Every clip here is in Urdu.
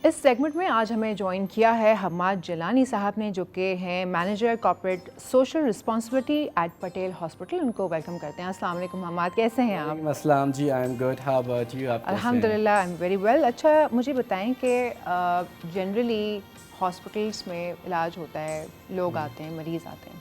اس سیگمنٹ میں آج ہمیں جوائن کیا ہے حماد جیلانی صاحب نے، جو کہ ہیں manager corporate social responsibility at Patel hospital. ان کو ویلکم کرتے ہیں. السلام علیکم حماد، کیسے ہیں آپ؟ وعلیکم السلام جی. I am good. How about you? آپ کیسے ہیں؟ الحمد للہ آئی ایم ویری ویل. اچھا مجھے بتائیں کہ جنرلی ہاسپٹلس میں علاج ہوتا ہے، لوگ آتے ہیں، مریض آتے ہیں.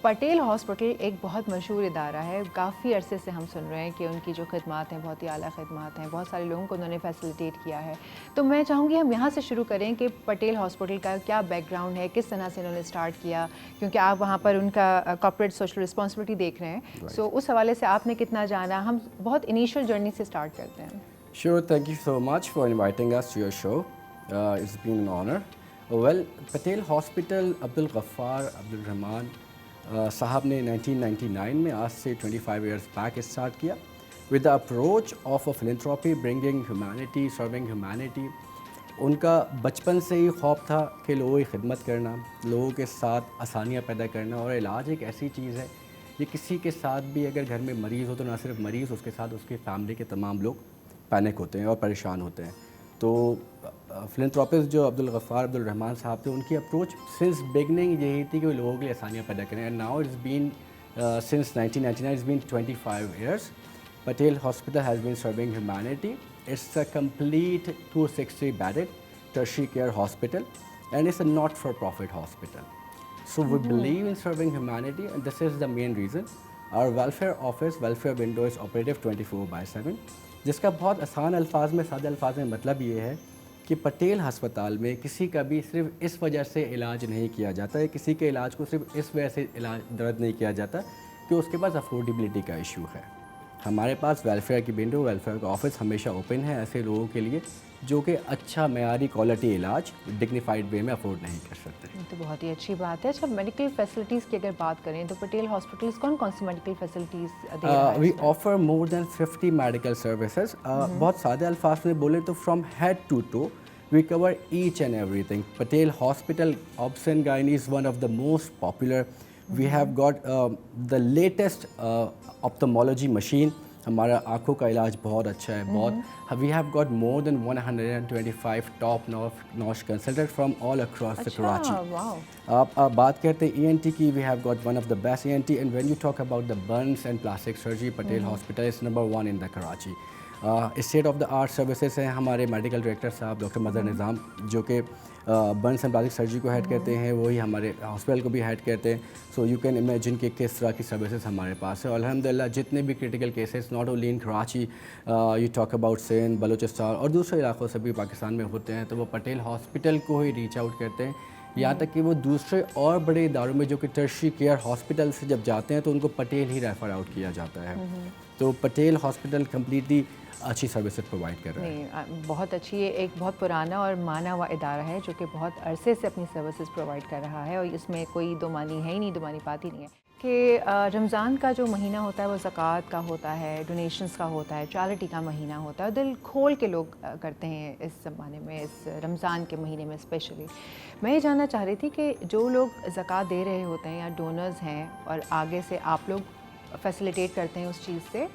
پٹیل ہاسپٹل ایک بہت مشہور ادارہ ہے. کافی عرصے سے ہم سن رہے ہیں کہ ان کی جو خدمات ہیں بہت ہی اعلیٰ خدمات ہیں، بہت سارے لوگوں کو انہوں نے فیسیلیٹیٹ کیا ہے. تو میں چاہوں گی ہم یہاں سے شروع کریں کہ پٹیل ہاسپٹل کا کیا بیک گراؤنڈ ہے، کس طرح سے انہوں نے اسٹارٹ کیا، کیونکہ آپ وہاں پر ان کا کارپوریٹ سوشل رسپانسبلٹی دیکھ رہے ہیں. سو اس حوالے سے آپ نے کتنا جانا، ہم بہت انیشیل جرنی سے اسٹارٹ کرتے ہیں. Sure, thank you so much for inviting us to your show. It's been an honor. Well, Patel Hospital, Abdul Ghaffar, Abdul Rahman صاحب نے 1999 میں آج سے 25 years back اسٹارٹ کیا with the approach of a philanthropy, bringing humanity, serving humanity. ان کا بچپن سے ہی خواب تھا کہ لوگوں کی خدمت کرنا، لوگوں کے ساتھ آسانیاں پیدا کرنا. اور علاج ایک ایسی چیز ہے، یہ کسی کے ساتھ بھی اگر گھر میں مریض ہو تو نہ صرف مریض، اس کے ساتھ اس کی فیملی کے تمام لوگ پینک ہوتے ہیں اور پریشان ہوتے ہیں. تو فلنتھراپسٹ جو عبدالغفار عبدالرحمان صاحب تھے، ان کی اپروچ سنس بگننگ یہی تھی کہ وہ لوگوں کے لیے آسانیاں پیدا کریں. And now it's been since 1999 it's been 25 years. Patel Hospital has been serving humanity. It's a complete 260 bedded tertiary care hospital, and it's a not-for-profit hospital. So we believe in serving humanity, and this is the main reason. Our welfare office, welfare window is operative 24/7. جس کا بہت آسان الفاظ میں، سادہ الفاظ میں مطلب یہ ہے کہ پٹیل ہسپتال میں کسی کا بھی صرف اس وجہ سے علاج نہیں کیا جاتا ہے، کسی کے علاج کو صرف اس وجہ سے درد نہیں کیا جاتا کہ اس کے پاس افورڈیبلٹی کا ایشو ہے. ہمارے پاس ویلفیئر کی ونڈو، ویلفیئر کا آفس ہمیشہ اوپن ہے ایسے لوگوں کے لیے جو کہ اچھا معیاری کوالٹی علاج ڈگنیفائڈ وے میں افورڈ نہیں کر سکتے. تو بہت ہی اچھی بات ہے. اچھا میڈیکل فیسلٹیز کی اگر بات کریں تو پٹیل ہاسپٹلس کون کون سی میڈیکل فیسلٹیز دے رہا ہے؟ We offer more than 50 medical services. بہت سادے الفاظ میں بولیں تو from head to toe we cover each and everything. Patel hospital obs and gynae is one of the most popular. We have got the latest ophthalmology machine. ہمارا آنکھوں کا علاج بہت اچھا ہے. بہت we have got more than 125 top notch consultant from all across the Karachi. آپ بات کرتے ہیں ای این ٹی کی، we have got one of the best E N T. And when you talk about the burns and plastic surgery, Patel hospital is number 1 in the Karachi. State of the art services ہیں. ہمارے میڈیکل ڈائریکٹر صاحب ڈاکٹر مظہر نظام جو کہ برنس اینڈ پلاسٹک سرجری کو ہیڈ کرتے ہیں، وہی ہمارے ہاسپٹل کو بھی ہیڈ کرتے ہیں. سو یو کین امیجن کہ کس طرح کی سروسز ہمارے پاس ہے. اور الحمد للہ جتنے بھی critical cases not only in Karachi, you talk about Sindh, Balochistan اور دوسرے علاقوں سے بھی پاکستان میں ہوتے ہیں، تو وہ پٹیل ہاسپٹل کو ہی ریچ آؤٹ کرتے ہیں. یہاں تک کہ وہ دوسرے اور بڑے اداروں میں جو کہ ٹرشری کیئر ہاسپٹل سے جب جاتے ہیں تو ان کو پٹیل ہی ریفر آؤٹ کیا جاتا ہے. تو پٹیل ہاسپٹل کمپلیٹلی اچھی سروسز پرووائڈ کر رہے ہیں. بہت اچھی، ایک بہت پرانا اور مانا ہوا ادارہ ہے جو کہ بہت عرصے سے اپنی سروسز پرووائڈ کر رہا ہے، اور اس میں کوئی دو مانی ہے ہی نہیں، دو مانی بات ہی نہیں ہے. کہ رمضان کا جو مہینہ ہوتا ہے وہ زکوٰۃ کا ہوتا ہے، ڈونیشنز کا ہوتا ہے، چیریٹی کا مہینہ ہوتا ہے، دل کھول کے لوگ کرتے ہیں اس زمانے میں، اس رمضان کے مہینے میں اسپیشلی. میں یہ جاننا چاہ رہی تھی کہ جو لوگ زکوٰۃ دے رہے ہوتے ہیں یا ڈونرز ہیں اور آگے سے آپ لوگ فیسیلیٹیٹ کرتے ہیں اس چیز سے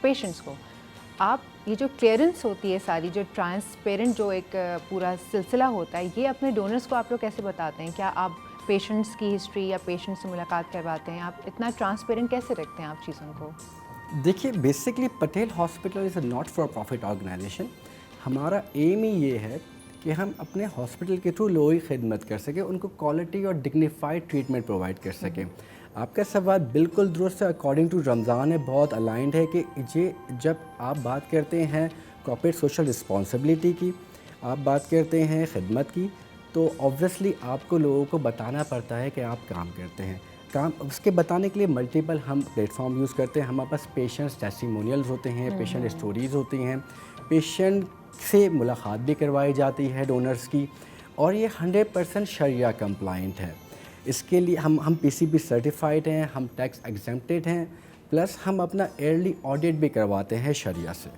پیشنٹس کو، آپ یہ جو کلیئرنس ہوتی ہے ساری، جو ٹرانسپیرنٹ جو ایک پورا سلسلہ ہوتا ہے، یہ اپنے ڈونرز کو آپ لوگ کیسے بتاتے ہیں؟ کیا آپ پیشنٹس کی ہسٹری یا پیشنٹس سے ملاقات کرواتے ہیں؟ آپ اتنا ٹرانسپیرنٹ کیسے رکھتے ہیں آپ چیزوں کو؟ دیکھیے basically Patel hospital is a not for profit organisation. ہمارا ایم ہی یہ ہے کہ ہم اپنے ہاسپٹل کے تھرو لوگوں کی خدمت کر سکیں، ان کو کوالٹی اور ڈگنیفائڈ ٹریٹمنٹ پرووائڈ کر سکیں. آپ کا سوال بالکل درست ہے. اکارڈنگ ٹو رمضان ہے، بہت الائنڈ ہے کہ یہ جب آپ بات کرتے ہیں کارپوریٹ سوشل رسپانسبلٹی کی، آپ بات کرتے ہیں خدمت کی، تو اوبویسلی آپ کو لوگوں کو بتانا پڑتا ہے کہ آپ کام کرتے ہیں. کام اس کے بتانے کے لیے ملٹیپل ہم پلیٹ فارم یوز کرتے ہیں. ہمارے پاس پیشنٹس ٹیسٹیمونیلز ہوتے ہیں، پیشنٹ اسٹوریز ہوتی ہیں، پیشنٹ سے ملاقات بھی کروائی جاتی ہے ڈونرز کی، اور یہ 100% شریعہ کمپلائنٹ ہے. اس کے لیے ہم پی سی بی سرٹیفائڈ ہیں، ہم ٹیکس ایگزمپٹڈ ہیں، پلس ہم اپنا ایئرلی آڈٹ بھی کرواتے ہیں شریعہ سے.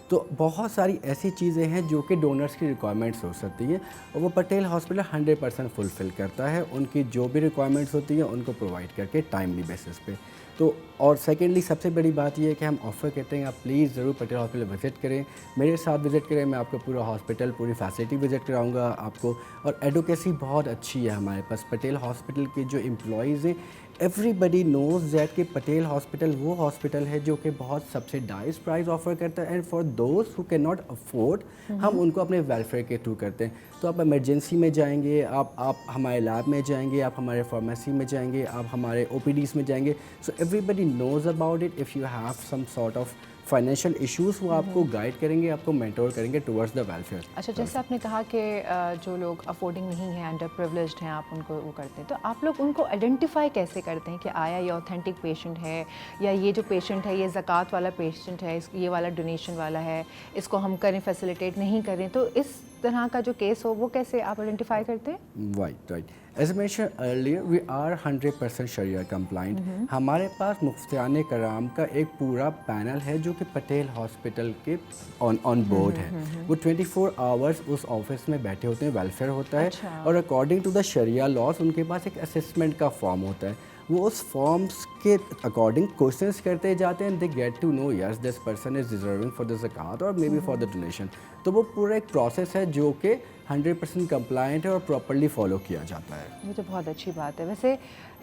تو بہت ساری ایسی چیزیں ہیں جو کہ ڈونرس کی ریکوائرمنٹس ہو سکتی ہیں اور وہ پٹیل ہاسپٹل 100% فلفل کرتا ہے. ان کی جو بھی ریکوائرمنٹس ہوتی ہیں ان کو پرووائڈ کر کے ٹائملی بیسس پہ. تو اور سیکنڈلی سب سے بڑی بات یہ ہے کہ ہم آفر کرتے ہیں آپ پلیز ضرور پٹیل ہاسپٹل وزٹ کریں, میرے ساتھ وزٹ کریں, میں آپ کو پورا ہاسپٹل پوری فیسلٹی وزٹ کراؤں گا آپ کو. اور ایڈوکیسی بہت اچھی ہے ہمارے پاس. پٹیل ہاسپٹل کے جو امپلائیز ہیں ایوری بڈی نوز دیٹ کہ پٹیل ہاسپٹل وہ ہاسپٹل ہے جو کہ بہت سبسیڈائز پرائز آفر کرتا ہے, and for those who can not afford ہم ان کو اپنے ویلفیئر کے تھرو کرتے ہیں. تو آپ ایمرجنسی میں جائیں گے, آپ ہمارے لیب میں جائیں گے, آپ ہمارے فارمیسی میں جائیں گے, آپ ہمارے او پی ڈیز میں جائیں گے. So everybody knows about it. If you have some sort of financial issues وہ آپ کو گائڈ کریں گے, آپ کو مینٹور کریں گے ٹورڈز دا ویلفیئر. اچھا, جیسے آپ نے کہا کہ جو لوگ افورڈنگ نہیں ہیں, انڈر پریولیجڈ ہیں, آپ ان کو وہ کرتے ہیں, تو آپ لوگ ان کو آئیڈینٹیفائی کیسے کرتے ہیں کہ آیا یہ اوتھینٹک پیشنٹ ہے یا یہ جو پیشنٹ ہے یہ زکوٰۃ والا پیشنٹ ہے, یہ والا ڈونیشن والا ہے, اس کو ہم کریں فیسیلیٹیٹ نہیں کریں, تو اس طرح کا جو کیس ہو وہ کیسے آپ آئیڈینٹیفائی کرتے ہیں؟ Right. As I mentioned earlier, we are 100% Sharia compliant. ہمارے پاس مفتیان کرام کا ایک پورا پینل ہے جو کہ پٹیل ہاسپٹل کے آن بورڈ ہے. وہ 24 آورس اس آفس میں بیٹھے ہوتے ہیں, ویلفیئر ہوتا ہے, اور اکارڈنگ ٹو دا شریعہ لاز ان کے پاس ایک اسسمنٹ کا فارم ہوتا ہے. وہ اس فارمس کے اکارڈنگ کوشچنس کرتے جاتے ہیں, they get to know yes this person is deserving for the زکوٰۃ اور maybe for the donation. تو وہ پورا ایک پروسیس ہے جو کہ 100% کمپلائنٹ ہے اور پراپرلی فالو کیا جاتا ہے. یہ تو بہت اچھی بات ہے. ویسے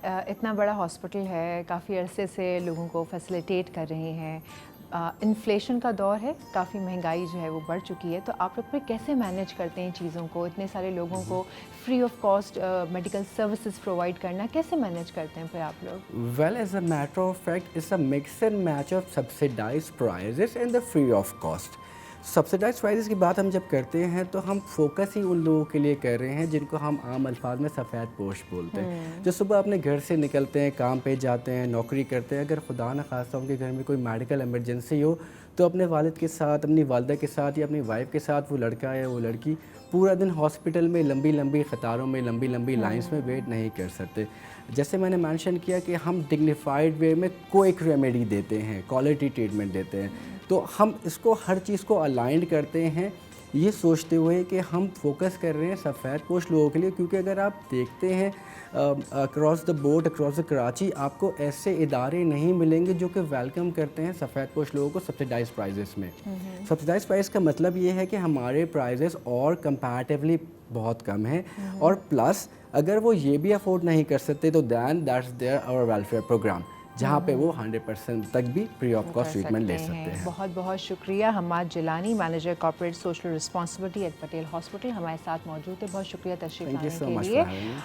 اتنا بڑا ہاسپٹل ہے, کافی عرصے سے لوگوں کو فیسیلیٹیٹ کر رہے ہیں, انفلیشن کا دور ہے, کافی مہنگائی جو ہے وہ بڑھ چکی ہے, تو آپ لوگ پہ کیسے مینیج کرتے ہیں چیزوں کو, اتنے سارے لوگوں کو free of cost medical services provide کرنا کیسے مینیج کرتے ہیں پھر آپ لوگ؟ Well as a matter of fact it's a mix and match of subsidised prices and the free of cost. Subsidised prices کی بات ہم جب کرتے ہیں تو ہم فوکس ہی ان لوگوں کے لیے کر رہے ہیں جن کو ہم عام الفاظ میں سفید پوش بولتے ہیں, جو صبح اپنے گھر سے نکلتے ہیں, کام پہ جاتے ہیں, نوکری کرتے ہیں. اگر خدا نخواستہ ان کے گھر میں کوئی میڈیکل ایمرجنسی ہو تو اپنے والد کے ساتھ, اپنی والدہ کے ساتھ یا اپنی وائف کے ساتھ وہ لڑکا یا وہ لڑکی پورا دن ہاسپٹل میں لمبی لمبی قطاروں میں, لمبی لمبی لائنس میں ویٹ نہیں کر سکتے. جیسے میں نے مینشن کیا کہ ہم ڈگنیفائڈ وے میں کوئک ریمیڈی دیتے ہیں, کوالٹی ٹریٹمنٹ دیتے ہیں. تو ہم اس کو ہر چیز کو الائنڈ کرتے ہیں یہ سوچتے ہوئے کہ ہم فوکس کر رہے ہیں سفید پوش لوگوں کے لیے. کیونکہ اگر آپ دیکھتے ہیں across the board, across the Karachi, آپ کو ایسے ادارے نہیں ملیں گے جو کہ ویلکم کرتے ہیں سفید پوش لوگوں کو سبسیڈائز پرائزز میں. سبسیڈائز پرائز کا مطلب یہ ہے کہ ہمارے پرائزز اور کمپیریٹیولی بہت کم ہیں, اور پلس اگر وہ یہ بھی افورڈ نہیں کر سکتے تو then that's there our welfare programme, جہاں پہ وہ 100% تک بھی فری آف کاسٹ ٹریٹمنٹ لے سکتے ہیں. بہت بہت شکریہ. Hammad Jilani, manager corporate social responsibility at Patel hospital, ہمارے ساتھ موجود ہے. بہت شکریہ تشریف لانے کے لیے.